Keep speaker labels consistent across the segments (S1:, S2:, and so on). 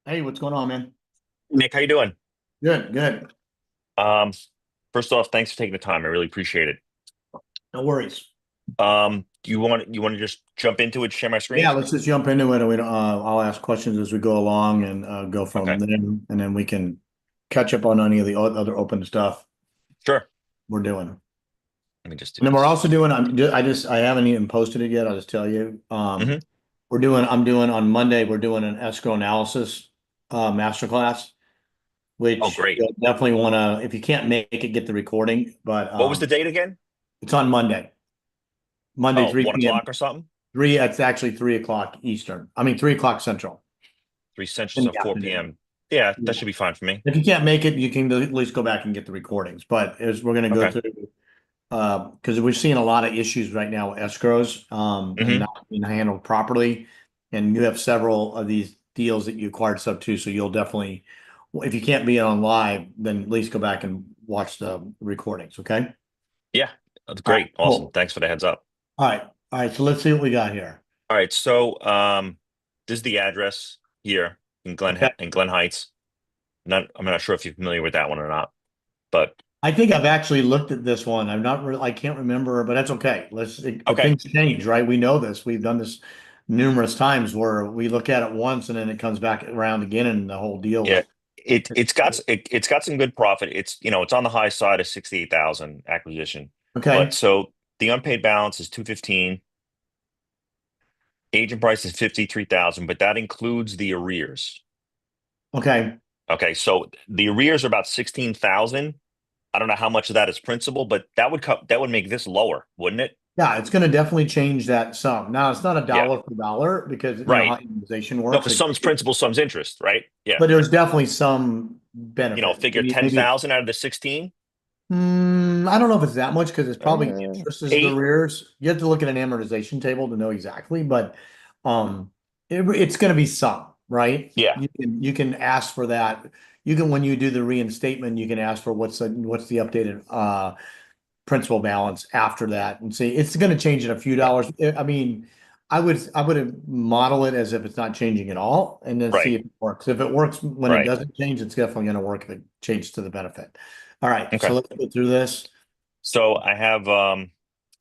S1: Hey, what's going on, man?
S2: Nick, how you doing?
S1: Good, good.
S2: Um, First off, thanks for taking the time. I really appreciate it.
S1: No worries.
S2: Do you want to just jump into it, share my
S1: Yeah,
S2: screen?
S1: let's just jump into it. And I'll ask questions as we go along and go from
S2: Okay,
S1: there, and then we can catch up on any of the other open stuff
S2: sure.
S1: we're doing.
S2: Let me just do
S1: And then we're
S2: this.
S1: also doing. I haven't even posted it yet. I'll just tell you.
S2: Hmm.
S1: I'm doing on Monday. We're doing an escrow analysis masterclass,
S2: Oh,
S1: which
S2: great.
S1: you'll definitely want to. If you can't make it, get the recording. But
S2: What was the date again?
S1: it's on Monday. Monday,
S2: Oh,
S1: 3 p.m.
S2: 1 o'clock or something?
S1: Three, it's actually 3 o'clock Eastern. I mean, 3 o'clock Central
S2: 3 Central,
S1: in
S2: so
S1: the
S2: 4
S1: afternoon.
S2: p.m. Yeah,
S1: Yeah.
S2: that should be fine for me.
S1: If you can't make it, you can at least go back and get the recordings. But as we're going to go
S2: Okay.
S1: through, because we're seeing a lot of issues right now with escrows, and
S2: Hmm.
S1: not being handled properly. And you have several of these deals that you acquired sub two, so you'll definitely, if you can't be on live, then at least go back and watch the recordings. Okay.
S2: Yeah, that's
S1: All right.
S2: great. Awesome.
S1: Cool.
S2: Thanks for the heads up.
S1: All right. All right. So let's see what we got here.
S2: All right, so this is the address here
S1: Okay.
S2: In Glen Heights. I'm not sure if you're familiar with that one or not, but
S1: I think I've actually looked at this one. I'm not really, I can't remember, but that's okay. But
S2: okay.
S1: things change, right? We know this. We've done this numerous times where we look at it once and then it comes back around again and the whole deal
S2: Yeah,
S1: is,
S2: it's got some good profit. It's on the high side of 68,000 acquisition. But
S1: okay.
S2: so the unpaid balance is 215. Agent price is 53,000, but that includes the arrears.
S1: Okay.
S2: Okay, so the arrears are about 16,000. I don't know how much of that is principal, but that would make this lower, wouldn't it?
S1: Yeah, it's going to definitely change that sum. Now, it's not a
S2: Yeah,
S1: dollar for dollar because you know
S2: right.
S1: how amortization
S2: No,
S1: works.
S2: because some's principal, some's interest, right? Yeah.
S1: But there's definitely some benefit.
S2: Figure
S1: Maybe it's,
S2: 10,000 out of the 16.
S1: I don't know if it's that much because it's probably interest is the
S2: Eight.
S1: rears. You have to look at an amortization table to know exactly, but um, it's going to be some, right?
S2: Yeah.
S1: You can ask for that. You can when you do the reinstatement, you can ask for what's the updated principal balance after that, and see it's going to change in a few
S2: Yeah.
S1: dollars. I mean, I would model it as if it's not changing at all, and then see
S2: Right.
S1: if it works. If it works when it
S2: Right.
S1: doesn't change, it's definitely going to work if it changes to the benefit. All right, so
S2: Okay.
S1: let's go through this.
S2: So I have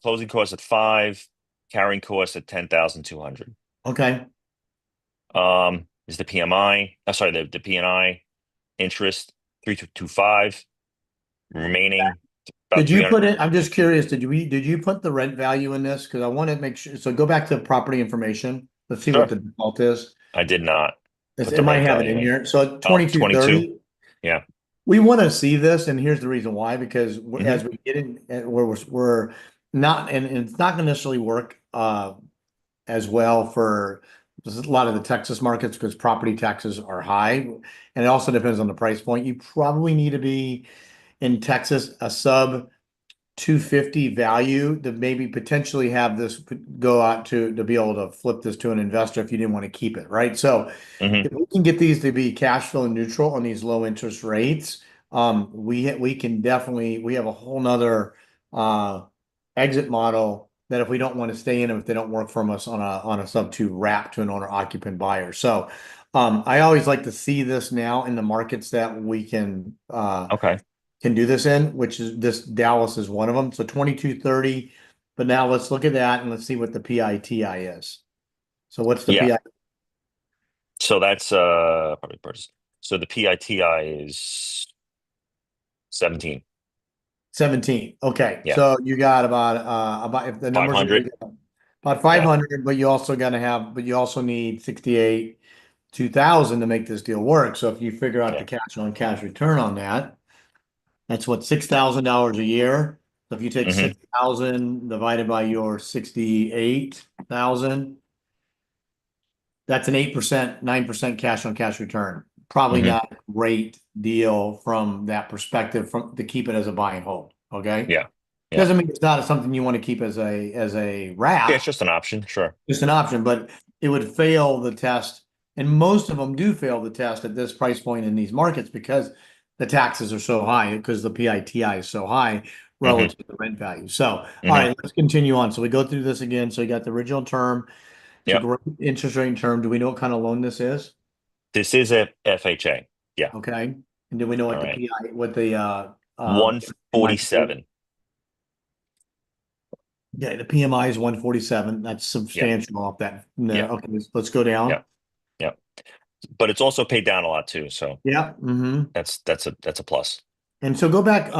S2: closing costs at 5, carrying costs at 10,200.
S1: Okay.
S2: Is the PMI, sorry, the PNI interest 325, remaining about
S1: Did you
S2: 300.
S1: put it? I'm just curious. Did you put the rent value in this? Because I want to make sure. So go back to property information. Let's see what
S2: Sure.
S1: the default is.
S2: I did not put
S1: It
S2: the
S1: might
S2: rent
S1: have it
S2: value
S1: in
S2: in.
S1: here. So
S2: Oh, 22.
S1: 2230.
S2: Yeah.
S1: We want to see this, and here's the reason why. Because
S2: Hmm.
S1: as we get in, where we're not, and it's not going to necessarily work as well for a lot of the Texas markets because property taxes are high, and it also depends on the price point. You probably need to be in Texas a sub 250 value to maybe potentially have this go out to be able to flip this to an investor if you didn't want to keep it, right? So
S2: Hmm.
S1: if we can get these to be cash flow neutral on these low interest rates, we can definitely we have a whole nother uh exit model that if we don't want to stay in them, if they don't work from us on a sub two wrap to an owner occupant buyer. So I always like to see this now in the markets that we
S2: Okay.
S1: can do this in, which is this Dallas is one of them. So 2230. But now let's look at that and let's see what the PITI is. So what's the
S2: Yeah.
S1: PI?
S2: So that's probably purchase. So the PITI is 17.
S1: 17. Okay.
S2: Yeah.
S1: So you got about if the numbers are
S2: 500.
S1: about
S2: Yeah.
S1: 500, but you also need 68 2000 to make this deal work. So if you figure out the
S2: Yeah.
S1: cash on cash return on that, that's what $6,000 a year. So if you take
S2: Hmm.
S1: 6,000 divided by your 68,000, that's an 8%, 9% cash on cash return. Probably
S2: Hmm.
S1: not a great deal from that perspective from to keep it as a buy and hold. Okay.
S2: Yeah. Yeah.
S1: Doesn't mean it's not something you want to keep as a
S2: Yeah, it's
S1: wrap,
S2: just an option. Sure.
S1: just an option, but it would fail the test. And most of them do fail the test at this price point in these markets because the taxes are so high, because the PITI is so high
S2: Hmm.
S1: relative to the rent value. So, all
S2: Hmm.
S1: right, let's continue on. So we go through this again. So you got the original term, it's a
S2: Yep.
S1: great interest rate term. Do we know what kind of loan this is?
S2: This is a FHA. Yeah.
S1: Okay? And do we know what
S2: All
S1: the
S2: right.
S1: PI, what the,
S2: 147.
S1: yeah, the PMI is 147. That's
S2: Yeah.
S1: substantial off that. No,
S2: Yeah.
S1: okay, let's go down.
S2: Yeah. Yeah. But it's also paid down a lot too. So
S1: Yeah.
S2: that's a plus.
S1: And so go back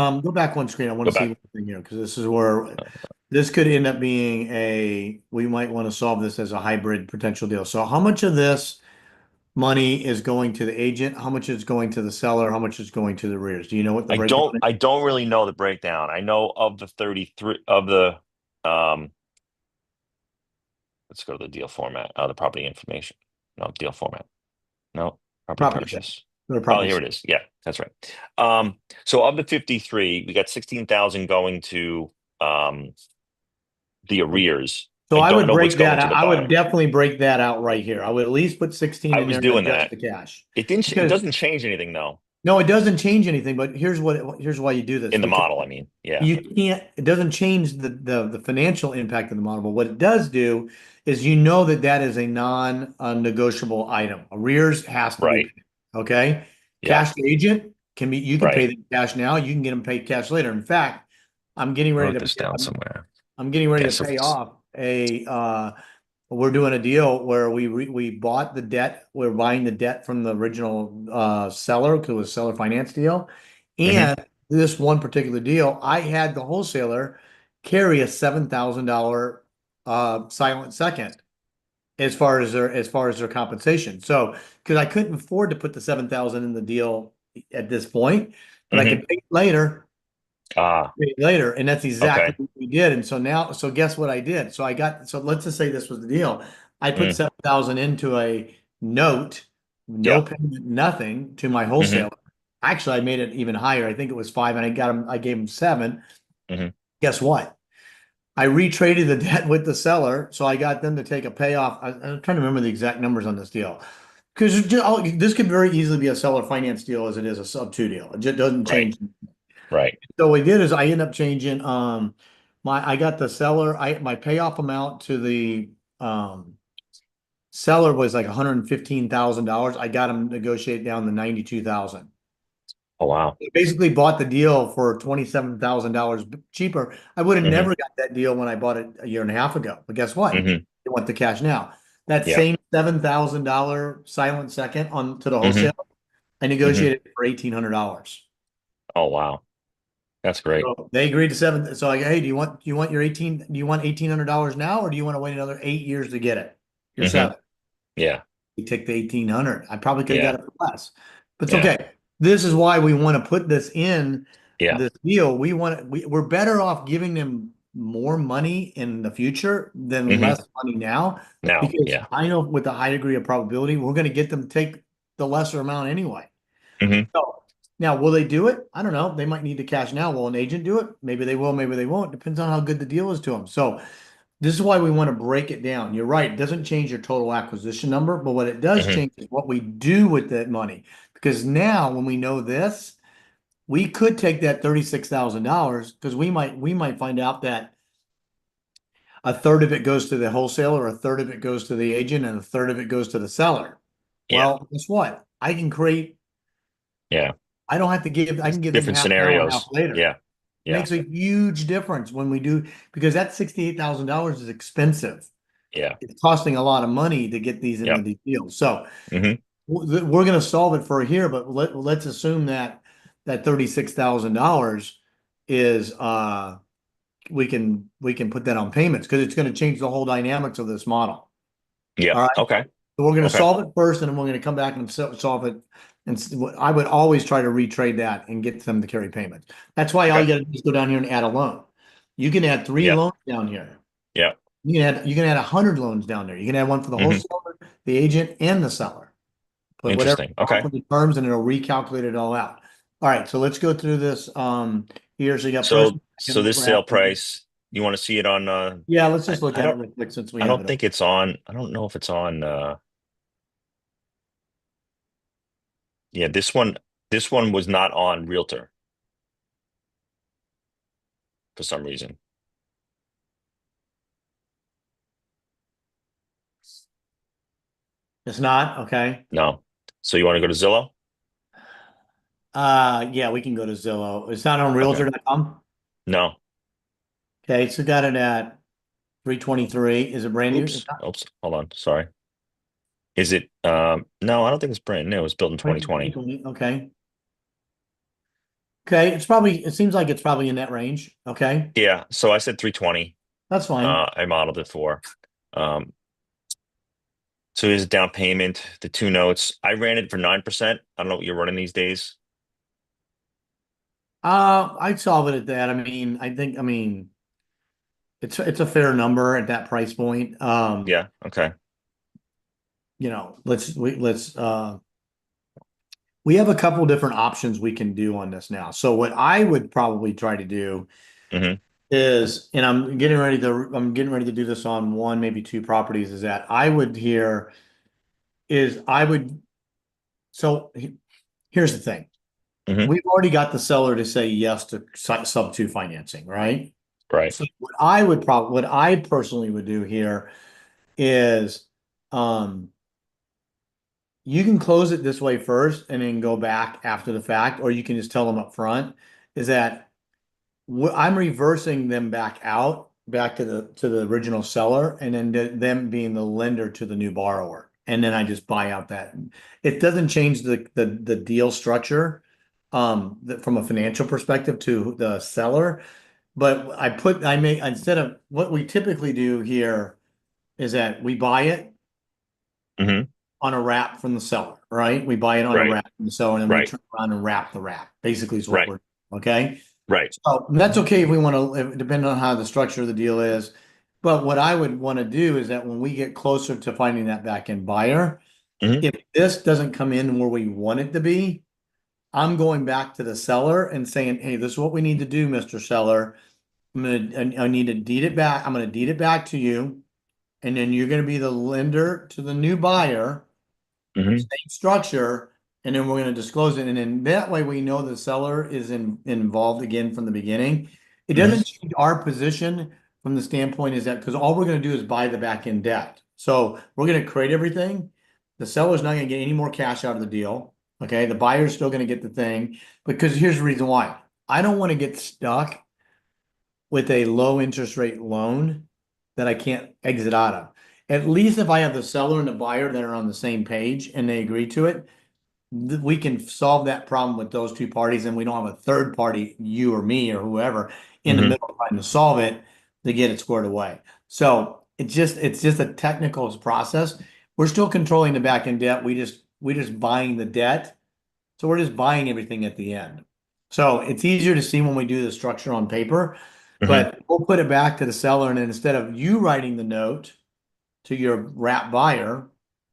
S1: one screen. I want
S2: Go
S1: to see
S2: back.
S1: one thing here because this is where this could end up being we might want to solve this as a hybrid potential deal. So how much of this money is going to the agent? How much is going to the seller? How much is going to the rears? Do you know what the breakdown is?
S2: I don't really know the breakdown. I know of the 33 of the um let's go to the deal format. The property information. No, deal format. No, property
S1: Property check.
S2: purchase.
S1: Or
S2: Oh,
S1: property
S2: here it is. Yeah, that's right. So of the 53, we got 16,000 going to the arrears.
S1: So
S2: I
S1: I
S2: don't
S1: would
S2: know what's
S1: break that
S2: going to
S1: out.
S2: the
S1: I would
S2: buyer.
S1: definitely break that out right here. I would at least put 16
S2: I
S1: in
S2: was
S1: there and
S2: doing
S1: adjust
S2: that.
S1: the cash.
S2: It
S1: Because
S2: doesn't change anything though
S1: no, it doesn't change anything, but here's why you do this.
S2: in the
S1: Because
S2: model. I mean, yeah,
S1: you can't, it doesn't change the financial impact of the model. But what it does do is you know that that is a non-negotiable item. Arrears has to be
S2: right.
S1: paid. Okay.
S2: Yeah,
S1: Cash to agent can be, you can pay
S2: right.
S1: them cash now. You can get them paid cash later. In fact, I'm getting
S2: I
S1: ready
S2: wrote
S1: to,
S2: this down somewhere.
S1: I'm getting ready
S2: Okay,
S1: to
S2: so
S1: pay off we're doing a deal where we bought the debt. We're buying the debt from the original seller because it was a seller finance deal.
S2: mhm.
S1: And this one particular deal, I had the wholesaler carry a $7,000 silent second as far as their compensation. So because I couldn't afford to put the 7,000 in the deal at this point, but I
S2: Mhm.
S1: could pay it later
S2: Ah,
S1: later, and that's exactly
S2: okay.
S1: what we did. And so now, so guess what I did? So let's just say this was the deal. I put
S2: Mm,
S1: 7,000 into a note, no
S2: yeah.
S1: payment, nothing to my
S2: Mhm.
S1: wholesaler. Actually, I made it even higher. I think it was five, and I gave him seven.
S2: Mhm.
S1: Guess what? I retraded the debt with the seller, so I got them to take a payoff. I'm trying to remember the exact numbers on this deal. Because this could very easily be a seller finance deal as it is a sub two deal. It just doesn't
S2: Right.
S1: change.
S2: Right.
S1: So what we did is I ended up changing I got the seller my payoff amount to the seller was like $115,000. I got him negotiated down to 92,000.
S2: Oh wow.
S1: Basically bought the deal for $27,000 cheaper. I would have
S2: Mhm.
S1: never got that deal when I bought it a year and a half ago. But guess what?
S2: Mhm.
S1: They want the cash now. That
S2: Yeah.
S1: same $7,000 silent second on to the
S2: Mhm.
S1: wholesale, I
S2: Mhm.
S1: negotiated for $1,800.
S2: Oh wow. That's great.
S1: So they agreed to seven. So I go, hey, do you want your 18, do you want $1,800 now, or do you want to wait another 8 years to get it? You're
S2: Mhm.
S1: seven.
S2: Yeah.
S1: You take the 1,800. I probably could have
S2: Yeah.
S1: got it for less, but it's
S2: Yeah.
S1: okay. This is why we want to put this in
S2: Yeah.
S1: this deal. We're better off giving them more money in the future than
S2: Mhm.
S1: less money now,
S2: Now,
S1: because
S2: yeah.
S1: I know with a high degree of probability, we're going to get them to take the lesser amount anyway.
S2: Mhm.
S1: So now, will they do it? I don't know. They might need the cash now. Will an agent do it? Maybe they will, maybe they won't. Depends on how good the deal is to them. So this is why we want to break it down. You're right. It doesn't change your total acquisition number, but what it does
S2: Mhm.
S1: change is what we do with that money. Because now when we know this, we could take that $36,000 because we might find out that a third of it goes to the wholesaler, a third of it goes to the agent, and a third of it goes to the seller.
S2: Yeah.
S1: Well, guess what?
S2: Yeah.
S1: I can give them
S2: Different
S1: half now and half
S2: scenarios.
S1: later.
S2: Yeah. Yeah.
S1: Makes a huge difference when we do because that $68,000 is expensive.
S2: Yeah.
S1: It's costing a lot of money to get these into
S2: Yep.
S1: these deals. So
S2: Mhm.
S1: we're going to solve it for here, but let's assume that that $36,000 is we can put that on payments because it's going to change the whole dynamics of this model.
S2: Yep.
S1: All right.
S2: Okay.
S1: So we're going to
S2: Okay.
S1: solve it first, and then we're going to come back and solve it. And I would always try to retrade that and get them to carry payments. That's why all
S2: Okay.
S1: you got to do is go down here and add a loan. You can add three
S2: Yep.
S1: loans down here.
S2: Yep.
S1: You can add 100 loans down there. You can add one for the
S2: Mhm.
S1: wholesaler, the agent, and the seller. Put whatever
S2: Interesting.
S1: you want
S2: Okay.
S1: for the terms, and it'll recalculate it all out. All right, so let's go through this. Here, so you got first,
S2: So
S1: second,
S2: this sale price, you want to see it on
S1: yeah, let's just look
S2: I
S1: at it
S2: don't
S1: real quick since we
S2: I
S1: have
S2: don't
S1: it up.
S2: think it's on. I don't know if it's on yeah, this one was not on Realtor for some reason.
S1: It's not okay.
S2: No. So you want to go to Zillow?
S1: Yeah, we can go to Zillow. It's not on
S2: Okay.
S1: Realtor.com.
S2: No.
S1: Okay, so got it at 323. Is it brand new?
S2: Oops. Oops. Hold on. Sorry. Is it? No, I don't think it's brand new. It was built in 2020.
S1: Okay. Okay, it's probably, it seems like it's probably in that range. Okay,
S2: Yeah. So I said 320.
S1: that's fine.
S2: I modeled it for. Um, so here's a down payment, the two notes. I ran it for 9%. I don't know what you're running these days.
S1: I'd solve it at that. I mean, it's a fair number at that price point.
S2: Yeah. Okay.
S1: We have a couple different options we can do on this now. So what I would probably try to do
S2: Hmm.
S1: is, and I'm getting ready to do this on one, maybe two properties, is that I would, so here's the thing.
S2: Hmm.
S1: We've already got the seller to say yes to sub two financing, right?
S2: Right.
S1: So what I personally would do here is, um, you can close it this way first and then go back after the fact, or you can just tell them up front, is that I'm reversing them back out, back to the original seller, and then them being the lender to the new borrower. And then I just buy out that. It doesn't change the deal structure, from a financial perspective to the seller. But instead of what we typically do here is that we buy it
S2: Hmm.
S1: on a wrap from the seller, right? We buy it on a
S2: Right.
S1: wrap from the seller, and then we
S2: Right.
S1: turn around and wrap the wrap. Basically, is what
S2: Right.
S1: we're okay.
S2: Right.
S1: So that's okay if we want to, depending on how the structure of the deal is. But what I would want to do is that when we get closer to finding that back end buyer,
S2: Hmm.
S1: if this doesn't come in where we want it to be, I'm going back to the seller and saying, hey, this is what we need to do, Mr. Seller. I need to deed it back. I'm gonna deed it back to you. And then you're gonna be the lender to the new buyer,
S2: Hmm.
S1: same structure, and then we're gonna disclose it. And then that way we know the seller is involved again from the beginning. It
S2: Hmm.
S1: doesn't change our position from the standpoint is that, because all we're gonna do is buy the back end debt. So we're gonna create everything. The seller's not gonna get any more cash out of the deal. Okay, the buyer's still gonna get the thing, because here's the reason why. I don't want to get stuck with a low interest rate loan that I can't exit out of. At least if I have the seller and the buyer that are on the same page and they agree to it, we can solve that problem with those two parties, and we don't have a third party, you or me or whoever, in the
S2: Hmm.
S1: middle trying to solve it to get it squared away. So it's just a technical process. We're still controlling the back end debt. We just buying the debt. So we're just buying everything at the end. So it's easier to see when we do the structure on paper,
S2: Hmm.
S1: but we'll put it back to the seller. And then instead of you writing the note to your wrap buyer,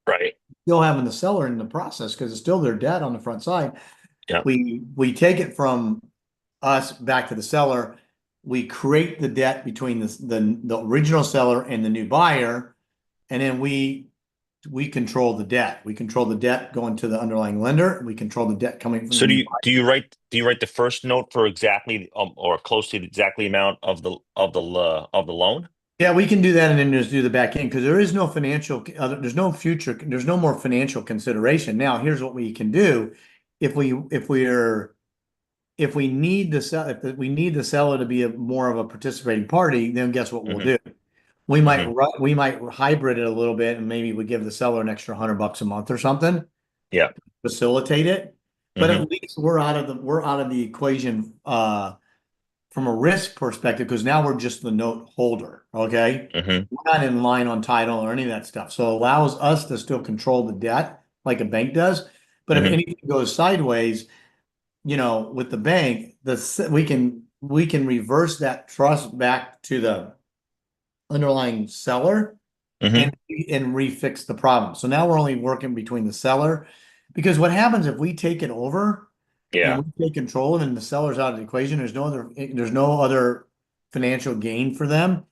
S2: Right.
S1: still having the seller in the process because it's still their debt on the front side.
S2: Yeah.
S1: We take it from us back to the seller. We create the debt between the original seller and the new buyer, and then we control the debt. We control the debt going to the underlying lender. We control the debt coming from the
S2: So
S1: new
S2: do you write the first note for exactly or close to the exactly amount of the loan?
S1: Yeah, we can do that and then just do the back end because there is no there's no more financial consideration. Now, here's what we can do. If we if we're if we need the sell if we need the seller to be more of a participating party, then guess what we'll
S2: Hmm.
S1: do?
S2: Hmm.
S1: We might hybrid it a little bit and maybe we give the seller an extra $100 a month or something,
S2: Yeah.
S1: facilitate it. But
S2: Hmm.
S1: at least we're out of the equation from a risk perspective, because now we're just the note holder, okay?
S2: Hmm.
S1: We're not in line on title or any of that stuff. So it allows us to still control the debt like a bank does. But if
S2: Hmm.
S1: anything goes sideways, with the bank, we can reverse that trust back to the underlying seller
S2: Hmm.
S1: and refix the problem. So now we're only working between the seller, because what happens if we take it over and
S2: Yeah.
S1: we take control and the seller's out of the equation, there's no other financial gain for them.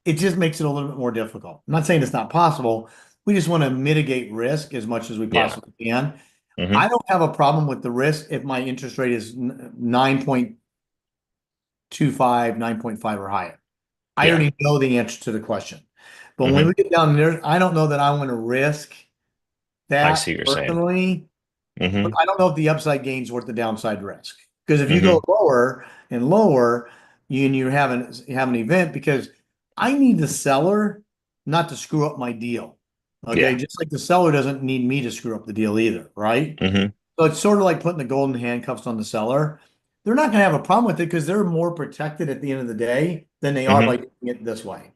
S1: It just makes it a little bit more difficult. I'm not saying it's not possible. We just want to mitigate risk as much as we
S2: Yeah.
S1: possibly can.
S2: Hmm.
S1: I don't have a problem with the risk if my interest rate is 9.25, 9.5 or higher. I
S2: Yeah.
S1: already know the answer to the question. But when
S2: Hmm.
S1: we get down there, I don't know that I want to risk
S2: I
S1: that
S2: see what you're saying.
S1: personally,
S2: Mm-hmm.
S1: But I don't know if the upside gain's worth the downside risk. Because if you
S2: Mm-hmm.
S1: go lower and lower, you have an event because I need the seller not to screw up my deal. Okay,
S2: Yeah.
S1: just like the seller doesn't need me to screw up the deal either, right?
S2: Mm-hmm.
S1: So it's sort of like putting the golden handcuffs on the seller. They're not going to have a problem with it because they're more protected at the end of the day than they are
S2: Mm-hmm.
S1: by doing it this way.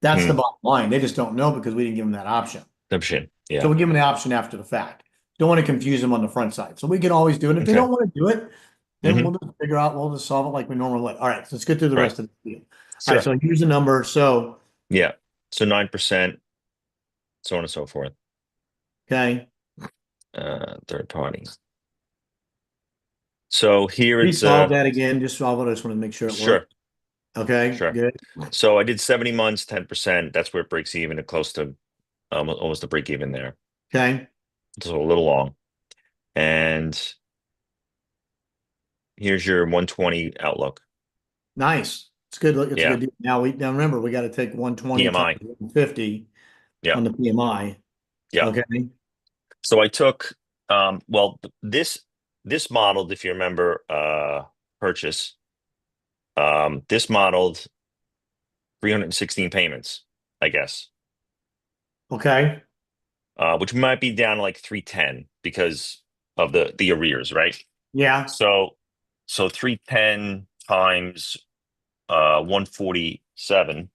S1: That's the
S2: Mm-hmm.
S1: bottom line. They just don't know because we didn't give them that option. So
S2: Yeah.
S1: we give them the option after the fact. Don't want to confuse them on the front side. So we can always do it. If they
S2: Okay.
S1: don't want to do it, then
S2: Mm-hmm.
S1: we'll just figure out, we'll just solve it like we normally would. All right, so let's get through the
S2: Right.
S1: rest of the deal. All right,
S2: Sure.
S1: so here's the number. So,
S2: Yeah. So 9%, so on and so forth.
S1: okay,
S2: Third party. So here it's
S1: resolve that again. Just solve it. I just want to make sure it
S2: sure,
S1: works. Okay,
S2: sure.
S1: good.
S2: So I did 70 months, 10%. That's where it breaks even and close to almost the break even there.
S1: Okay,
S2: So a little long. And here's your 120 outlook.
S1: nice. It's good. It's a
S2: Yeah.
S1: good deal. Now remember, we got to take 120
S2: PMI.
S1: times 150
S2: Yeah.
S1: on the PMI.
S2: Yeah.
S1: Okay.
S2: So I took well this modeled, if you remember, purchase. This modeled 316 payments, I guess.
S1: Okay.
S2: Which might be down to like 310 because of the arrears, right?
S1: Yeah.
S2: So 310 times 147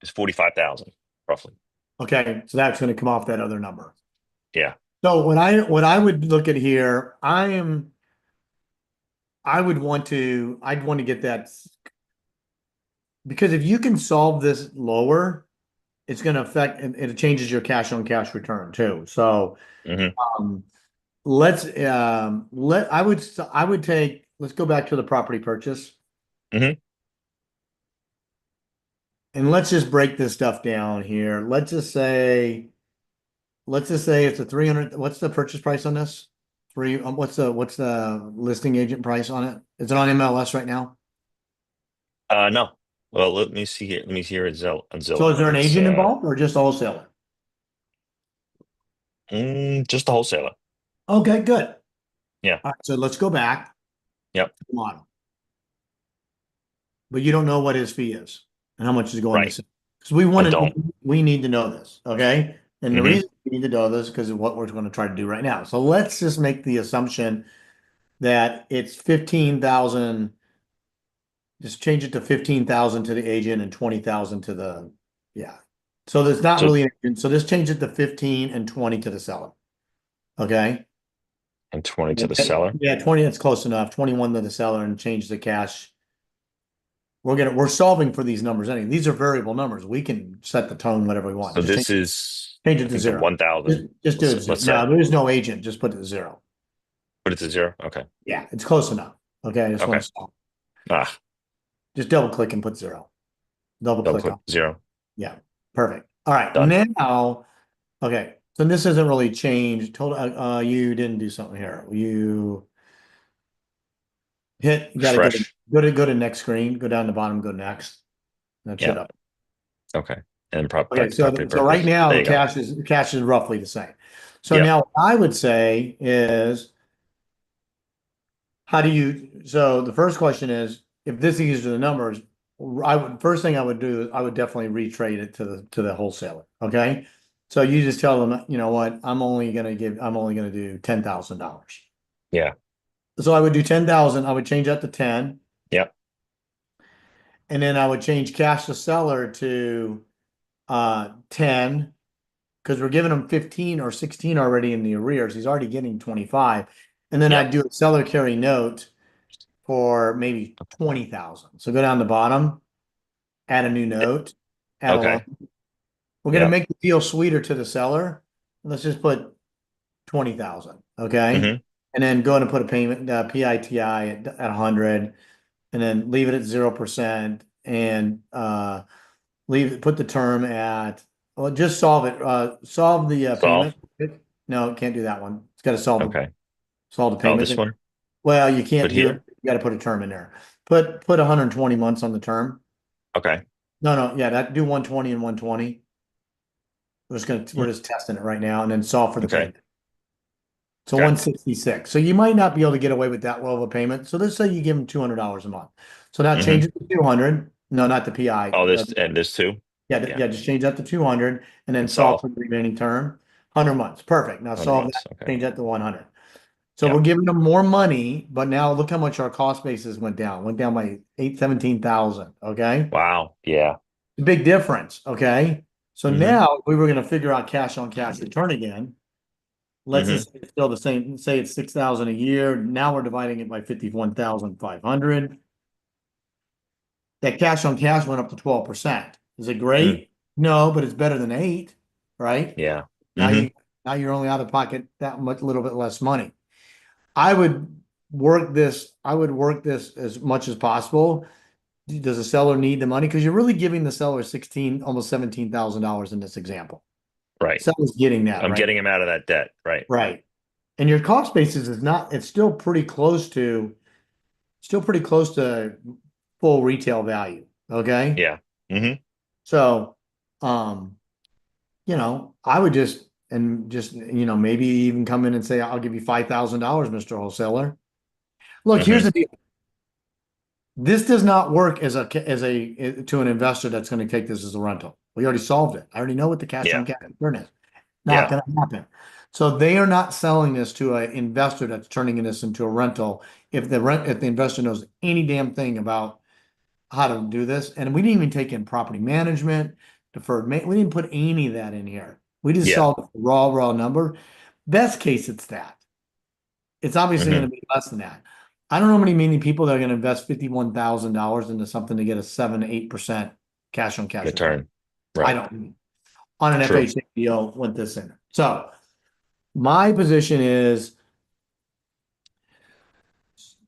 S2: is 45,000 roughly.
S1: Okay. So that's going to come off that other number.
S2: Yeah.
S1: So what I would look at here, I'd want to get that because if you can solve this lower, it's going to affect and it changes your cash on cash return too. So
S2: Hmm.
S1: um, let's go back to the property purchase
S2: Hmm.
S1: and let's just break this stuff down here. Let's just say it's a 300. What's the purchase price on this? What's the listing agent price on it? Is it on MLS right now?
S2: No. Well, let me see here. Let me see here at on
S1: So is
S2: Zillow.
S1: there an
S2: It's
S1: agent involved or just a wholesaler?
S2: just a wholesaler.
S1: Okay, good.
S2: Yeah.
S1: All right, so let's go back
S2: Yep.
S1: to the model. But you don't know what his fee is and how much is going to
S2: Right.
S1: sell. Because we
S2: I
S1: want to,
S2: don't.
S1: we need to know this, okay? And the
S2: Hmm.
S1: reason we need to know this is because of what we're going to try to do right now. So let's just make the assumption that it's 15,000. Just change it to 15,000 to the agent and 20,000 to the, yeah. So there's not
S2: So
S1: really, so just change it to 15 and 20 to the seller. Okay?
S2: and 20 to the seller.
S1: Yeah, 20, that's close enough. 21 to the seller and change the cash. We're solving for these numbers anyway. These are variable numbers. We can set the tone whatever we want.
S2: So
S1: Just
S2: this is,
S1: change
S2: I
S1: it to
S2: think the
S1: zero.
S2: 1,000.
S1: Just do it zero.
S2: Let's say.
S1: No, there is no agent. Just put it to zero.
S2: Put it to zero. Okay.
S1: Yeah, it's close enough. Okay, I just want
S2: Okay.
S1: to stop.
S2: Ah,
S1: Just double click and put zero. Double
S2: double
S1: click
S2: click
S1: on.
S2: zero.
S1: Yeah, perfect. All right,
S2: Done.
S1: now, okay. So this hasn't really changed. Total, you didn't do something here. You got to
S2: Fresh.
S1: go to next screen. Go down to the bottom. Go next. That should
S2: Yeah.
S1: up.
S2: Okay. And
S1: Okay,
S2: property
S1: so right
S2: purchase.
S1: now
S2: There
S1: the
S2: you go.
S1: cash is roughly the same. So
S2: Yep.
S1: now what I would say is how do you so the first question is if this is the numbers, first thing I would do is I would definitely retrade it to the wholesaler. Okay. So you just tell them, you know what, I'm only gonna do $10,000.
S2: Yeah.
S1: So I would do 10,000, I would change that to 10,
S2: Yep.
S1: and then I would change cash to seller to 10 because we're giving him 15 or 16 already in the arrears. He's already getting 25. And then I'd
S2: Yep.
S1: do a seller carry note for maybe 20,000. So go down the bottom, add a new note, add a loan.
S2: Okay.
S1: We're going to
S2: Yep.
S1: make the deal sweeter to the seller. Let's just put 20,000. Okay.
S2: Hmm.
S1: And then go and put a payment, PITI at 100 and then leave it at 0% and put the term at, well, just solve it. Solve the
S2: Solve.
S1: payment. No, can't do that one. It's got to
S2: Okay.
S1: solve the
S2: Oh,
S1: payment.
S2: this one.
S1: Well, you
S2: Put
S1: can't do it.
S2: here.
S1: You got to put a term in there. Put 120 months on the term.
S2: Okay.
S1: No, yeah, do 120 and 120. we're just testing it right now and then solve for the
S2: Okay.
S1: payment. So
S2: Okay.
S1: 166. So you might not be able to get away with that low of a payment. So let's say you give them $200 a month. So now change it to 200. No, not the PI.
S2: Oh, this and this too.
S1: Yeah,
S2: Yeah.
S1: yeah, just change that to 200 and then
S2: And
S1: solve
S2: solve
S1: for the remaining term. 100 months. Perfect. Now
S2: 100
S1: solve
S2: months.
S1: that,
S2: Okay.
S1: change that to 100. So
S2: Yep.
S1: we're giving them more money, but now look how much our cost basis went down. Went down by 17,000. Okay.
S2: Wow. Yeah.
S1: A big difference. Okay. So
S2: Mm-hmm.
S1: now we were going to figure out cash on cash return again. Let's
S2: Mm-hmm.
S1: just say it's still the same. Say it's 6,000 a year. Now we're dividing it by 51,500. That cash on cash went up to 12%. Is it
S2: Mm.
S1: great? No, but it's better than 8, right?
S2: Yeah.
S1: Now
S2: Mm-hmm.
S1: you now you're only out of pocket that much, little bit less money. I would I would work this as much as possible. Does the seller need the money? Because you're really giving the seller 16, almost $17,000 in this example.
S2: Right.
S1: Seller's getting that,
S2: I'm
S1: right?
S2: getting him out of that debt. Right.
S1: Right. And your cost basis is not, it's still pretty close to full retail value. Okay.
S2: Yeah. Mm-hmm.
S1: So, um, I would maybe even come in and say, I'll give you $5,000, Mr. Wholesaler. Look, here's
S2: Mm-hmm.
S1: the deal. This does not work to an investor that's going to take this as a rental. We already solved it. I already know what the cash
S2: Yeah.
S1: on cash return is. Not
S2: Yeah.
S1: going to happen. So they are not selling this to an investor that's turning this into a rental. If the investor knows any damn thing about how to do this, and we didn't even take in property management, we didn't put any of that in here. We just
S2: Yeah.
S1: saw the raw number. Best case, it's that. It's obviously going
S2: Mm-hmm.
S1: to be less than that. I don't know many people that are going to invest $51,000 into something to get a 7-8% cash on cash return.
S2: Return.
S1: I
S2: Right.
S1: don't on an
S2: True.
S1: FHA deal with this in it. So my position is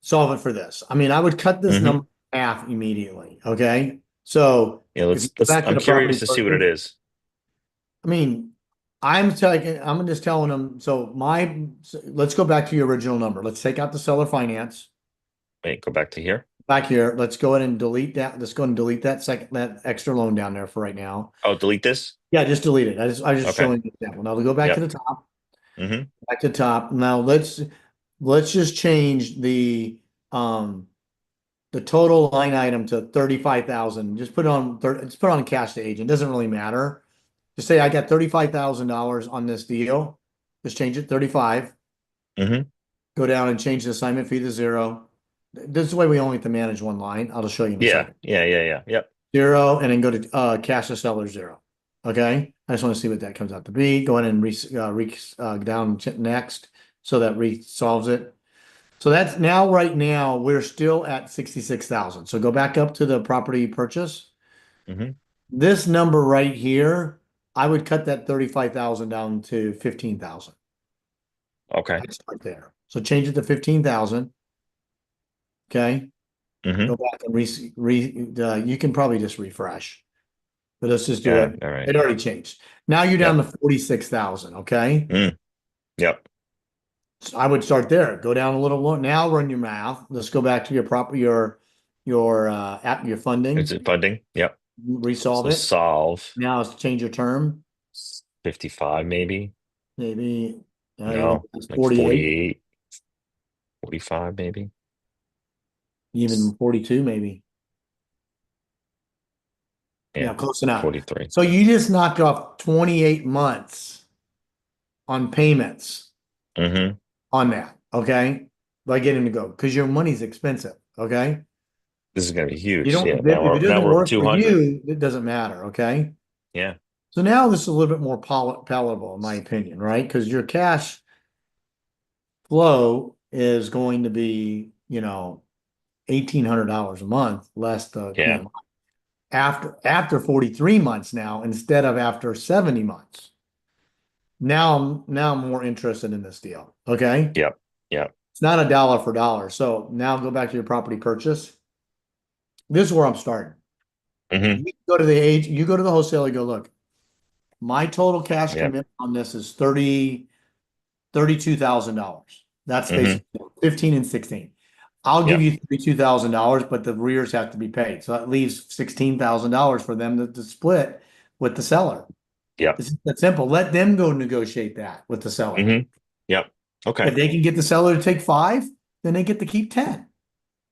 S1: solve it for this. I mean, I would cut this
S2: Mm-hmm.
S1: number in half immediately. Okay. So
S2: Yeah.
S1: if you go back to
S2: I'm
S1: the property
S2: curious to see what it
S1: purchase,
S2: is.
S1: I mean, I'm just telling them. Let's go back to your original number. Let's take out the seller finance
S2: Wait, go back to here.
S1: back here. Let's go ahead and delete that. Let's go ahead and delete that extra loan down there for right now.
S2: Oh, delete this.
S1: Yeah, just delete it. I just
S2: Okay.
S1: showing you the example. Now we'll go back to
S2: Yep.
S1: the top.
S2: Mm-hmm.
S1: Back to the top. Now let's just change the total line item to 35,000. Just put it on just put it on cash to agent. It doesn't really matter. Just say I got $35,000 on this deal. Just change it 35.
S2: Mm-hmm.
S1: Go down and change the assignment fee to 0. This is the way we only have to manage one line. I'll just show you in a
S2: Yeah.
S1: second.
S2: Yeah. Yeah. Yeah. Yep.
S1: 0, and then go to cash to seller 0. Okay. I just want to see what that comes out to be. Go ahead and down next, so that solves it. So that's now, right now, we're still at 66,000. So go back up to the property purchase.
S2: Mm-hmm.
S1: This number right here, I would cut that 35,000 down to 15,000.
S2: Okay.
S1: I'd start there. So change it to 15,000. Okay.
S2: Mm-hmm.
S1: Go back and you can probably just refresh, but let's just do
S2: Yeah.
S1: it.
S2: All right.
S1: It already changed. Now you're down
S2: Yep.
S1: to 46,000. Okay.
S2: Yep.
S1: So I would start there. Go down a little more. Now run your math. Let's go back to your funding.
S2: Is it funding? Yep.
S1: Resolve
S2: So
S1: it.
S2: solve
S1: Now let's change your term.
S2: 55 maybe.
S1: Maybe
S2: No,
S1: it's
S2: like
S1: 48,
S2: 48, 45 maybe.
S1: even 42, maybe. Yeah, close enough.
S2: 43.
S1: So you just knocked off 28 months on payments
S2: Mm-hmm.
S1: on that, okay? By getting to go, because your money's expensive, okay?
S2: This is gonna be huge.
S1: You don't,
S2: Yeah.
S1: if
S2: Now
S1: it
S2: we're
S1: doesn't
S2: over
S1: work for
S2: 200.
S1: you, it doesn't matter, okay?
S2: Yeah.
S1: So now this is a little bit more palatable, in my opinion, right? Because your cash flow is going to be, $1,800 a month less the
S2: Yeah.
S1: PMI. After 43 months now, instead of after 70 months. Now I'm more interested in this deal. Okay.
S2: Yep. Yep.
S1: It's not a dollar for dollar. So now go back to your property purchase. This is where I'm starting.
S2: Mm-hmm.
S1: You go to the wholesaler, you go, look, my total cash
S2: Yep.
S1: commitment on this is $32,000. That's
S2: Mm-hmm.
S1: basically 15 and 16. I'll give you $32,000, but the rears have to be paid. So that leaves $16,000 for them to split with the seller.
S2: Yep.
S1: It's that simple. Let them go negotiate that with the seller.
S2: Mm-hmm. Yep. Okay.
S1: If they can get the seller to take 5, then they get to keep 10.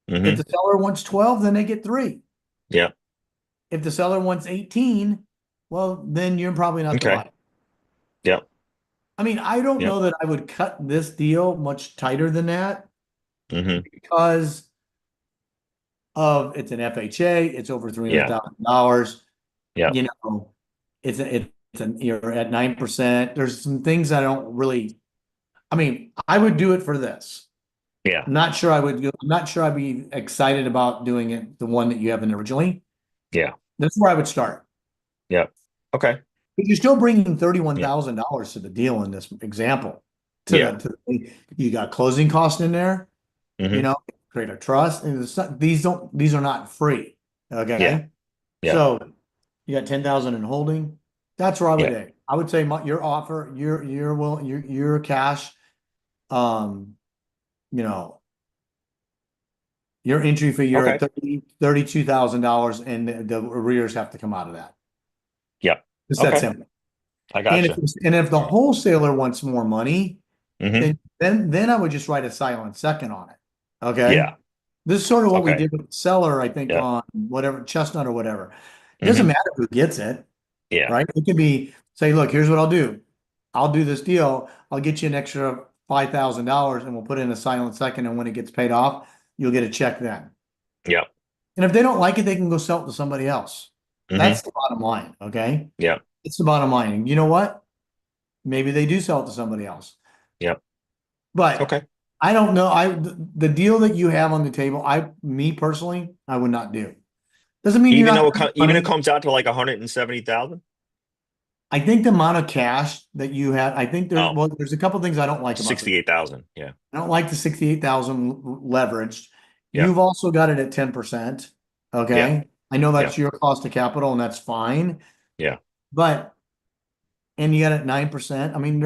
S1: If
S2: Mm-hmm.
S1: the seller wants 12, then they get 3.
S2: Yep.
S1: If the seller wants 18, well, then you're probably not the
S2: Okay.
S1: buyer.
S2: Yep.
S1: I mean, I don't
S2: Yep.
S1: know that I would cut this deal much tighter than that
S2: Mm-hmm.
S1: because of it's an FHA, it's over
S2: Yeah.
S1: $300,000.
S2: Yep.
S1: You know, you're at 9%. There's some things I don't really. I mean, I would do it for this.
S2: Yeah.
S1: I'm not sure I'm not sure I'd be excited about doing it, the one that you have in originally.
S2: Yeah.
S1: That's where I would start.
S2: Yep. Okay.
S1: But you're still bringing
S2: Yeah.
S1: $31,000 to the deal in this example.
S2: Yeah.
S1: You got closing costs in there,
S2: Mm-hmm.
S1: create a trust, and these are not free. Okay.
S2: Yeah. Yeah.
S1: So you got 10,000 in holding. That's where I would
S2: Yeah.
S1: aim. I would say your offer, your cash, you know, your entry fee, you're
S2: Okay.
S1: at $32,000, and the arrears have to come out of that.
S2: Yep.
S1: It's that
S2: Okay.
S1: simple.
S2: I
S1: And
S2: gotcha.
S1: if the wholesaler wants more money,
S2: Mm-hmm.
S1: then I would just write a silent second on it. Okay.
S2: Yeah.
S1: This is sort of what we
S2: Okay.
S1: did with the seller, I think,
S2: Yeah.
S1: on whatever Chestnut or whatever. It doesn't
S2: Mm-hmm.
S1: matter who gets it,
S2: Yeah.
S1: right? It could be say, look, here's what I'll do. I'll do this deal. I'll get you an extra $5,000 and we'll put in a silent second. And when it gets paid off, you'll get a check then.
S2: Yeah.
S1: And if they don't like it, they can go sell it to somebody else.
S2: Mm-hmm.
S1: That's the bottom line. Okay.
S2: Yeah.
S1: It's the bottom line. And you know what? Maybe they do sell it to somebody else.
S2: Yep.
S1: But
S2: Okay.
S1: I don't know. The deal that you have on the table, me personally, I would not do. Doesn't mean you're
S2: Even
S1: not
S2: though
S1: gonna make
S2: even it
S1: money.
S2: comes out to like 170,000.
S1: I think the amount of cash that you have, I think
S2: Oh,
S1: there's a couple things I don't like about this.
S2: 68,000. Yeah.
S1: I don't like the 68,000 leveraged.
S2: Yeah.
S1: You've also got it at 10%. Okay.
S2: Yeah.
S1: I know
S2: Yeah.
S1: that's your cost of capital and that's fine.
S2: Yeah.
S1: But, and you got it at 9%. I mean,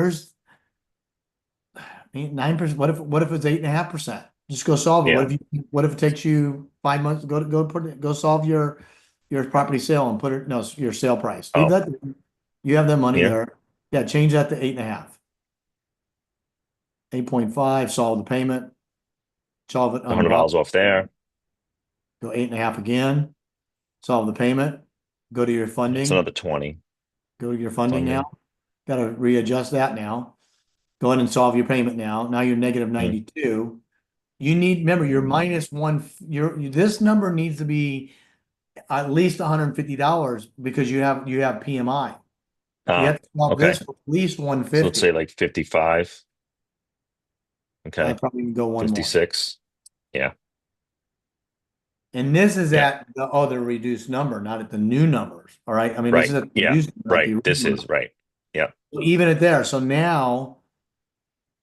S1: 9%. What if it's 8.5%? Just go solve it.
S2: Yeah.
S1: What if it takes you 5 months? Go solve your property sale and put it, no, your sale price. Leave
S2: Oh,
S1: that. You have that money
S2: yeah.
S1: there. Yeah. Change that to 8.5. 8.5, solve the payment. Solve it
S2: $100 off there.
S1: Go 8.5 again. Solve the payment. Go to your funding.
S2: It's another 20.
S1: Go to your funding
S2: Funding.
S1: now. Got to readjust that now. Go ahead and solve your payment now. Now you're negative 92. You need, remember, you're -1. This number needs to be at least $150 because you have PMI. You have to solve
S2: Okay.
S1: this for at least
S2: So
S1: 150.
S2: let's say like 55. Okay.
S1: I'd probably go one more.
S2: 56. Yeah.
S1: And this is
S2: Yeah.
S1: at the other reduced number, not at the new numbers. All right. I mean,
S2: Right.
S1: this is at the
S2: Yeah.
S1: reduced number, not the
S2: Right. This
S1: original
S2: is
S1: number.
S2: right. Yeah.
S1: So even at there. So now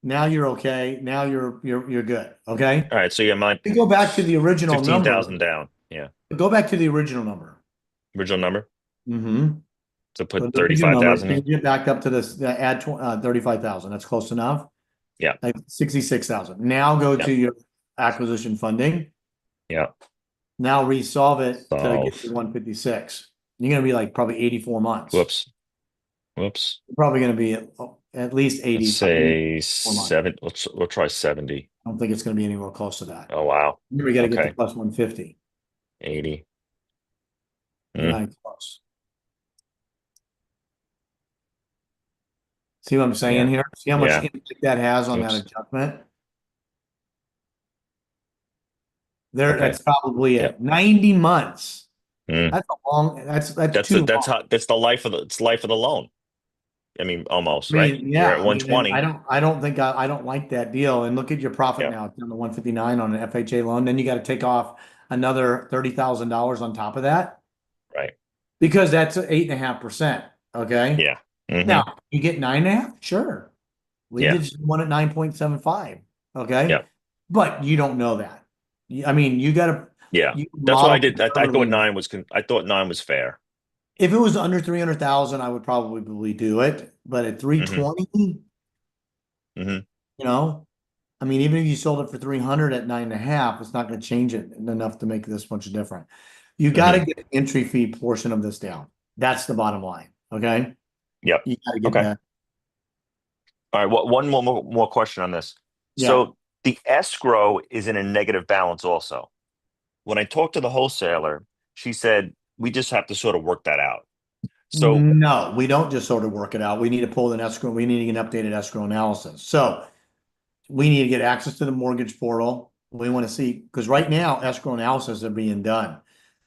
S1: you're okay. Now you're good. Okay.
S2: All right. So yeah,
S1: You go back to the original
S2: 15,000
S1: number.
S2: down. Yeah.
S1: Go back to the original number.
S2: Original number.
S1: Mm-hmm.
S2: So
S1: Put
S2: put
S1: the original number,
S2: 35,000 in.
S1: change it back up to this, add 35,000. That's close enough.
S2: Yeah.
S1: Like 66,000. Now go
S2: Yeah.
S1: to your acquisition funding.
S2: Yeah.
S1: Now resolve it to get
S2: Solve.
S1: to 156. You're going to be like probably 84 months.
S2: Whoops.
S1: You're probably going to be at least 80.
S2: Let's say
S1: months.
S2: 7. We'll try 70.
S1: I don't think it's going to be anywhere close to that.
S2: Oh wow.
S1: We got to get
S2: Okay.
S1: to plus 150.
S2: 80.
S1: You're not even close. See what I'm saying
S2: Yeah.
S1: here? See how much
S2: Yeah.
S1: impact that has on that
S2: Oops.
S1: adjustment? There,
S2: Okay.
S1: that's probably it.
S2: Yeah.
S1: 90 months.
S2: Mm.
S1: That's a long. That's
S2: That's the life of the loan. I mean, almost,
S1: I mean,
S2: right?
S1: yeah.
S2: You're at
S1: I mean,
S2: 120.
S1: I don't think I don't like that deal. And look at your profit
S2: Yeah.
S1: now. It's down to 159 on an FHA loan. Then you got to take off another $30,000 on top of that
S2: Right.
S1: because that's 8.5%. Okay.
S2: Yeah. Mhm.
S1: Now you get 9.5. Sure. We
S2: Yeah.
S1: did one at 9.75. Okay.
S2: Yeah.
S1: But you don't know that. I mean, you got to.
S2: Yeah. That's what I did. I thought 9 was I thought 9 was fair.
S1: If it was under 300,000, I would probably do it. But at 320,
S2: Mhm.
S1: you know, I mean, even if you sold it for 300 at 9.5, it's not going to change it enough to make this much different. You got to get the entry fee portion of this down. That's the bottom line. Okay.
S2: Yep.
S1: You gotta get
S2: Okay.
S1: that.
S2: All right. One more question on this.
S1: Yeah.
S2: So the escrow is in a negative balance also. When I talked to the wholesaler, she said we just have to sort of work that out. So
S1: No, we don't just sort of work it out. We need to pull an escrow. We need to get an updated escrow analysis. So we need to get access to the mortgage portal. We want to see, because right now escrow analysis are being done.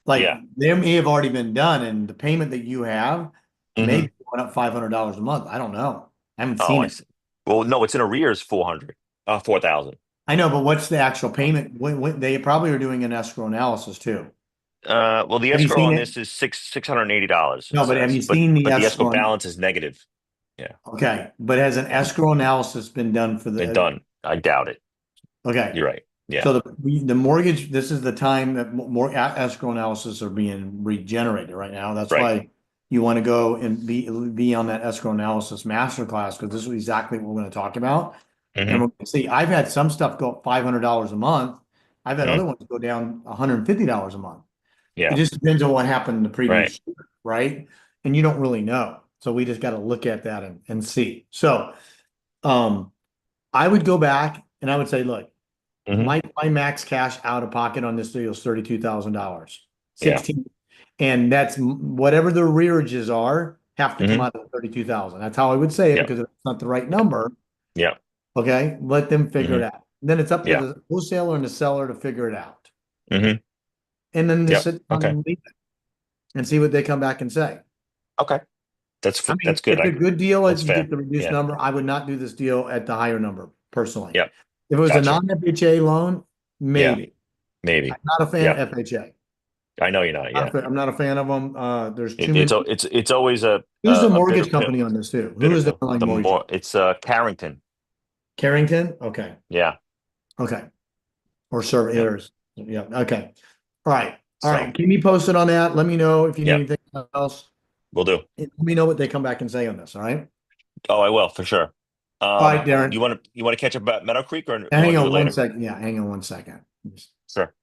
S1: Like
S2: yeah.
S1: they may have already been done and the payment that you have may
S2: Hmm.
S1: be going up $500 a month. I don't know. I haven't
S2: Oh,
S1: seen
S2: I
S1: it.
S2: see. Well, no, it's in arrears 400, 4,000.
S1: I know, but what's the actual payment? When they probably are doing an escrow analysis too.
S2: Well, the
S1: Have you
S2: escrow
S1: seen
S2: on
S1: it?
S2: this is $680, it
S1: No, but have
S2: says,
S1: you seen the
S2: but the escrow
S1: escrow?
S2: balance is negative. Yeah,
S1: Okay, but has an escrow analysis been done for
S2: they're
S1: the,
S2: done. I doubt it.
S1: okay.
S2: You're right. Yeah.
S1: So the mortgage, this is the time that more escrow analysis are being regenerated right now. That's
S2: Right.
S1: why you want to go and be on that escrow analysis masterclass, because this is exactly what we're going to talk about. And
S2: Hmm.
S1: we're going to see, I've had some stuff go up $500 a month. I've had
S2: Hmm.
S1: other ones go down $150 a month. It
S2: Yeah.
S1: just depends on what happened in the
S2: Right.
S1: previous year, right? And you don't really know. So we just got to look at that and see. So, um, I would go back and I would say, look,
S2: Hmm.
S1: my max cash out of pocket on this deal is $32,000.
S2: Yeah.
S1: 16. And that's whatever the rearages are, have to come
S2: Hmm.
S1: out of the 32,000. That's how I would say it,
S2: Yeah.
S1: because if it's not the right number,
S2: Yeah.
S1: okay, let them figure
S2: Hmm.
S1: it out. Then it's up to
S2: Yeah.
S1: the wholesaler and the seller to figure it out.
S2: Hmm.
S1: And then just
S2: Yep.
S1: sit down
S2: Okay.
S1: and leave it and see what they come back and say.
S2: Okay.
S1: I mean,
S2: That's good.
S1: it's a good deal if
S2: That's
S1: you get
S2: fair.
S1: the reduced
S2: Yeah.
S1: number. I would not do this deal at the higher number personally.
S2: Yep.
S1: If it was a
S2: Gotcha.
S1: non-FHA loan,
S2: Yeah.
S1: maybe.
S2: Maybe.
S1: I'm not a fan
S2: Yeah.
S1: of FHA.
S2: I know you're not. Yeah.
S1: I'm not a fan of them. There's too
S2: It,
S1: many.
S2: it's always
S1: Who's the
S2: a bitter
S1: mortgage
S2: pill.
S1: company on this too? Who
S2: Bitter
S1: is the
S2: pill.
S1: underlying
S2: The
S1: mortgage?
S2: more it's Carrington.
S1: Carrington? Okay.
S2: Yeah.
S1: Okay. Or
S2: Yeah.
S1: Serviers. Yeah. Okay. All right. All
S2: So
S1: right. Keep me posted on that. Let me know if you need
S2: yeah,
S1: anything else.
S2: we'll do.
S1: And let me know what they come back and say on this. All right.
S2: Oh, I will for sure.
S1: All right, Darren.
S2: You want to catch up about Meadow Creek or you want
S1: Hang
S2: to do
S1: on
S2: it
S1: one
S2: later?
S1: second. Yeah. Hang on one second.
S2: Sure.